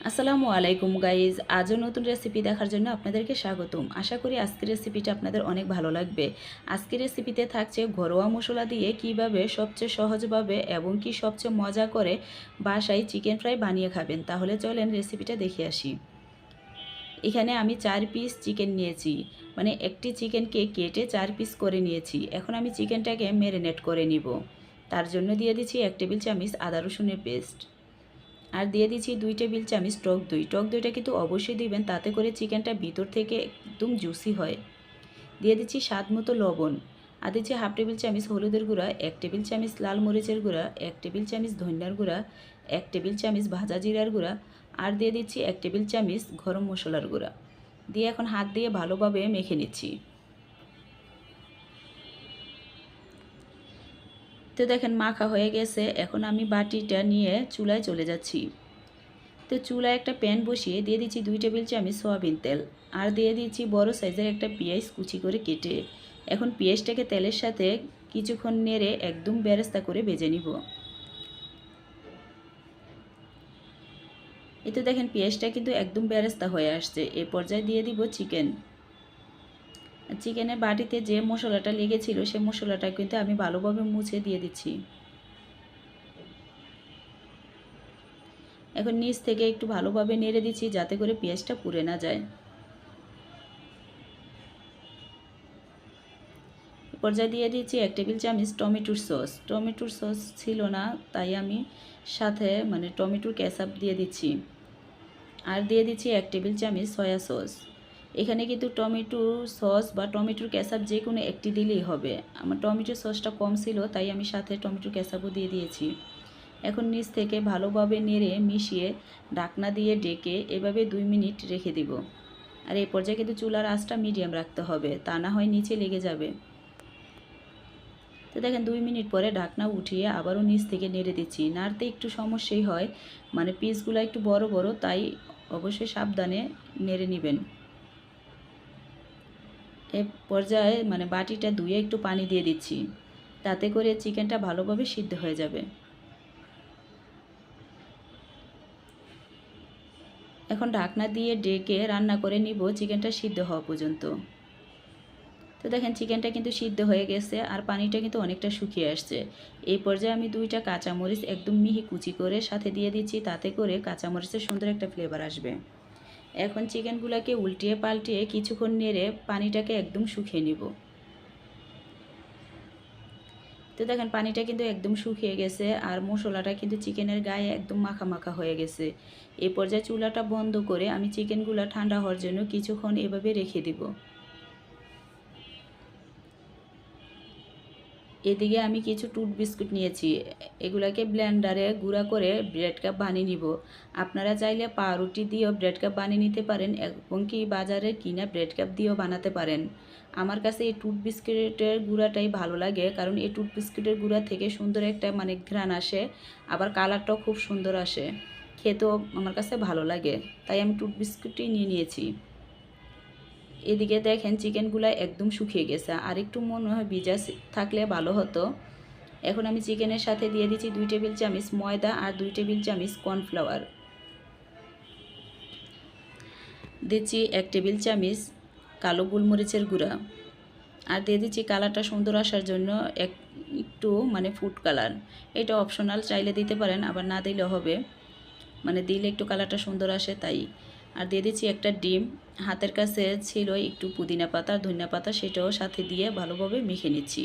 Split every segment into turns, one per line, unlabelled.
আসসালামু আলাইকুম গাইজ, আজও নতুন রেসিপি দেখার জন্য আপনাদেরকে স্বাগতম। আশা করি আজকের রেসিপিটা আপনাদের অনেক ভালো লাগবে। আজকের রেসিপিতে থাকছে ঘরোয়া মশলা দিয়ে কিভাবে সবচেয়ে সহজভাবে এবং কি সবচেয়ে মজা করে বাসায় চিকেন ফ্রাই বানিয়ে খাবেন। তাহলে চলেন রেসিপিটা দেখে আসি। এখানে আমি 4 পিস চিকেন নিয়েছি, মানে একটি চিকেনকে কেটে 4 পিস করে নিয়েছি। এখন আমি চিকেনটাকে ম্যারিনেট করে নিব। তার জন্য দিয়ে দিচ্ছি 1 টেবিল চামচ আদা রসুনের পেস্ট, আর দিয়ে দিচ্ছি 2 টেবিল চামচ টক দই। টক দইটা কিন্তু অবশ্যই দিবেন, তাতে করে চিকেনটা ভিতর থেকে একদম জুসি হয়। দিয়ে দিচ্ছি স্বাদ মতো লবণ, আর দিচ্ছি হাফ টেবিল চামচ হলুদের গুঁড়া, 1 টেবিল চামচ লাল মরিচের গুঁড়া, 1 টেবিল চামচ ধনিয়ার গুঁড়া, 1 টেবিল চামচ ভাজা জিরার গুঁড়া, আর দিয়ে দিচ্ছি 1 টেবিল চামচ গরম মশলার গুঁড়া। দিয়ে এখন হাত দিয়ে ভালোভাবে মেখে নিচ্ছি। তো দেখেন মাখা হয়ে গেছে। এখন আমি বাটিটা নিয়ে চুলায় চলে যাচ্ছি। তো চুলায় একটা প্যান বসিয়ে দিয়ে দিচ্ছি 2 টেবিল চামচ সয়াবিন তেল, আর দিয়ে দিচ্ছি বড় সাইজের একটা পেঁয়াজ কুচি করে কেটে। এখন পেঁয়াজটাকে তেলের সাথে কিছুক্ষণ নেড়ে একদম বেরেস্তা করে ভেজে নিব। এই তো দেখেন পেঁয়াজটা কিন্তু একদম বেরেস্তা হয়ে আসছে। এই পর্যায়ে দিয়ে দিব চিকেন। চিকেনের বাটিতে যে মশলাটা লেগেছিল সেই মশলাটা কিন্তু আমি ভালোভাবে মুছে দিয়ে দিচ্ছি। এখন নিচ থেকে একটু ভালোভাবে নেড়ে দিচ্ছি যাতে করে পেঁয়াজটা পুড়ে না যায়। পর্যায়ে দিয়ে দিচ্ছি 1 টেবিল চামচ টমেটোর সস। টমেটোর সস ছিল না, তাই আমি সাথে টমেটোর কেচাপ দিয়ে দিচ্ছি। আর দিয়ে দিচ্ছি 1 টেবিল চামচ সয়া সস। এখানে কিন্তু টমেটোর সস বা টমেটোর কেচাপ যে কোনো একটি দিলেই হবে। আমার টমেটোর সসটা কম ছিল, তাই আমি সাথে টমেটোর কেচাপও দিয়ে দিয়েছি। এখন নিচ থেকে ভালোভাবে নেড়ে মিশিয়ে ঢাকনা দিয়ে ডেকে এভাবে 2 মিনিট রেখে দিব। আর এই পর্যায়ে কিন্তু চুলার আঁচটা মিডিয়াম রাখতে হবে, তা না হয় নিচে লেগে যাবে। তো দেখেন 2 মিনিট পরে ঢাকনা উঠিয়ে আবারও নিচ থেকে নেড়ে দিচ্ছি। নাড়তে একটু সমস্যাই হয়, পিসগুলো একটু বড় বড়, তাই অবশ্যই সাবধানে নেড়ে নেবেন। এ পর্যায়ে বাটিটা ধুয়ে একটু পানি দিয়ে দিচ্ছি, তাতে করে চিকেনটা ভালোভাবে সিদ্ধ হয়ে যাবে। এখন ঢাকনা দিয়ে ডেকে রান্না করে নিব চিকেনটা সিদ্ধ হওয়া পর্যন্ত। তো দেখেন চিকেনটা কিন্তু সিদ্ধ হয়ে গেছে, আর পানিটা কিন্তু অনেকটা শুকিয়ে আসছে। এই পর্যায়ে আমি 2টা কাঁচামরিচ একদম মিহি কুচি করে সাথে দিয়ে দিচ্ছি, তাতে করে কাঁচামরিচের সুন্দর একটা ফ্লেভার আসবে। এখন চিকেনগুলোকে উল্টিয়ে পাল্টিয়ে কিছুক্ষণ নেড়ে পানিটাকে একদম শুকিয়ে নিব। তো দেখেন পানিটা কিন্তু একদম শুকিয়ে গেছে, আর মশলাটা কিন্তু চিকেনের গায়ে একদম মাখা মাখা হয়ে গেছে। এই পর্যায়ে চুলাটা বন্ধ করে আমি চিকেনগুলো ঠান্ডা হওয়ার জন্য কিছুক্ষণ এভাবে রেখে দিব। এদিকে আমি কিছু টুথ বিস্কুট নিয়েছি, এগুলাকে ব্লেন্ডারে গুঁড়া করে ব্রেড কাপ বানিয়ে নিব। আপনারা চাইলে পাউরুটি দিয়েও ব্রেড কাপ বানিয়ে নিতে পারেন, এবং কি বাজারে কিনা ব্রেড কাপ দিয়েও বানাতে পারেন। আমার কাছে এই টুথ বিস্কুটের গুঁড়াটাই ভালো লাগে, কারণ এই টুথ বিস্কুটের গুঁড়া থেকে সুন্দর একটা ঘ্রাণ আসে, আবার কালারটাও খুব সুন্দর আসে, খেতেও আমার কাছে ভালো লাগে, তাই আমি টুথ বিস্কুটই নিয়ে নিয়েছি। এদিকে দেখেন চিকেনগুলো একদম শুকিয়ে গেছে, আর একটু মনে হয় ভিজা থাকলে ভালো হতো। এখন আমি চিকেনের সাথে দিয়ে দিচ্ছি 2 টেবিল চামচ ময়দা আর 2 টেবিল চামচ কর্নফ্লাওয়ার। দিচ্ছি 1 টেবিল চামচ কালো গোলমরিচের গুঁড়া, আর দিয়ে দিচ্ছি কালারটা সুন্দর আসার জন্য একটু ফুড কালার। এটা অপশনাল, চাইলে দিতে পারেন, আবার না দিলেও হবে, দিলে একটু কালারটা সুন্দর আসে তাই। আর দিয়ে দিচ্ছি একটা ডিম। হাতের কাছে ছিল একটু পুদিনা পাতা আর ধনিয়া পাতা, সেটাও সাথে দিয়ে ভালোভাবে মেখে নিচ্ছি।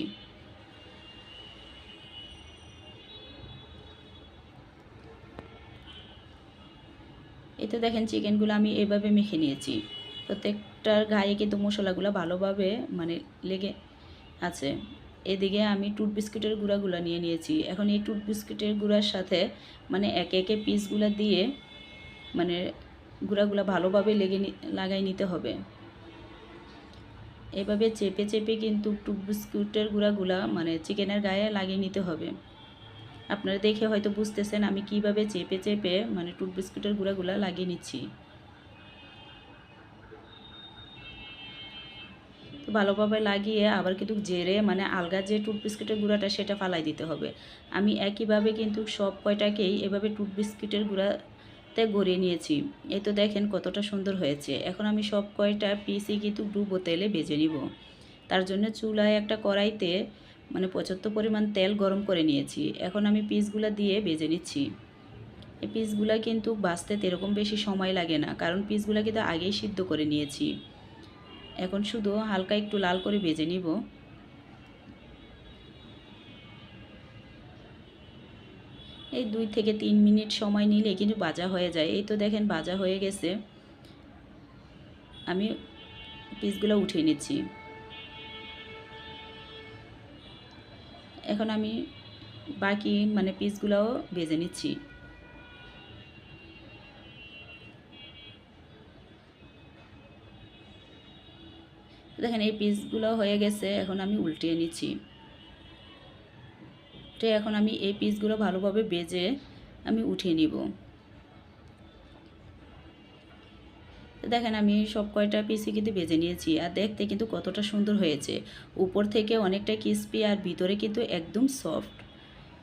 এতে দেখেন চিকেনগুলো আমি এভাবে মেখে নিয়েছি। প্রত্যেকটার গায়ে কিন্তু মশলাগুলো ভালোভাবে লেগে আছে। এদিকে আমি টুথ বিস্কুটের গুঁড়াগুলো নিয়ে নিয়েছি। এখন এই টুথ বিস্কুটের গুঁড়ার সাথে একে একে পিসগুলো দিয়ে গুঁড়াগুলো ভালোভাবে লাগাই নিতে হবে। এভাবে চেপে চেপে কিন্তু টুথ বিস্কুটের গুঁড়াগুলা চিকেনের গায়ে লাগিয়ে নিতে হবে। আপনারা দেখে হয়তো বুঝতেছেন আমি কিভাবে চেপে চেপে টুথ বিস্কুটের গুঁড়াগুলা লাগিয়ে নিচ্ছি। তো ভালোভাবে লাগিয়ে আবার কিন্তু জেরে আলগা যে টুথ বিস্কুটের গুঁড়াটা সেটা ফালাই দিতে হবে। আমি একইভাবে কিন্তু সব কয়টাকেই এভাবে টুথ বিস্কুটের গুঁড়া তাই গড়িয়ে নিয়েছি। এই তো দেখেন কতটা সুন্দর হয়েছে। এখন আমি সব কয়টা পিসই কিন্তু ডুবো তেলে ভেজে নিব। তার জন্য চুলায় একটা কড়াইতে মানে পর্যাপ্ত পরিমাণ তেল গরম করে নিয়েছি। এখন আমি পিসগুলো দিয়ে ভেজে নিচ্ছি। এই পিসগুলো কিন্তু ভাজতে এরকম বেশি সময় লাগে না, কারণ পিসগুলো কিন্তু আগেই সিদ্ধ করে নিয়েছি। এখন শুধু হালকা একটু লাল করে ভেজে নিব। এই 2 থেকে 3 মিনিট সময় নিলে কিন্তু ভাজা হয়ে যায়। এই তো দেখেন ভাজা হয়ে গেছে। আমি পিসগুলো উঠিয়ে নিচ্ছি। এখন আমি বাকি মানে পিসগুলোও ভেজে নিচ্ছি। দেখেন এই পিসগুলো হয়ে গেছে, এখন আমি উল্টিয়ে নিচ্ছি। তো এখন আমি এই পিসগুলো ভালোভাবে ভেজে আমি উঠিয়ে নিব। দেখেন আমি সব কয়টা পিসই কিন্তু ভেজে নিয়েছি, আর দেখতে কিন্তু কতটা সুন্দর হয়েছে। উপর থেকে অনেকটা ক্রিস্পি আর ভিতরে কিন্তু একদম সফট।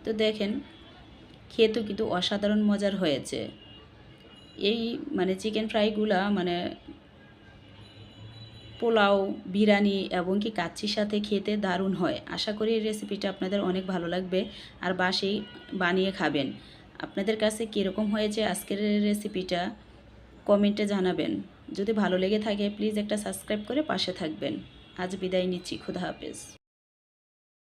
তো দেখেন খেতেও কিন্তু অসাধারণ মজার হয়েছে। এই মানে চিকেন ফ্রাইগুলা মানে পোলাও, বিরিয়ানি এবং কি কাচ্চির সাথে খেতে দারুণ হয়। আশা করি এই রেসিপিটা আপনাদের অনেক ভালো লাগবে আর বাসায় বানিয়ে খাবেন। আপনাদের কাছে কীরকম হয়েছে আজকের রেসিপিটা কমেন্টে জানাবেন। যদি ভালো লেগে থাকে প্লিজ একটা সাবস্ক্রাইব করে পাশে থাকবেন। আজ বিদায় নিচ্ছি। খুদা হাফেজ।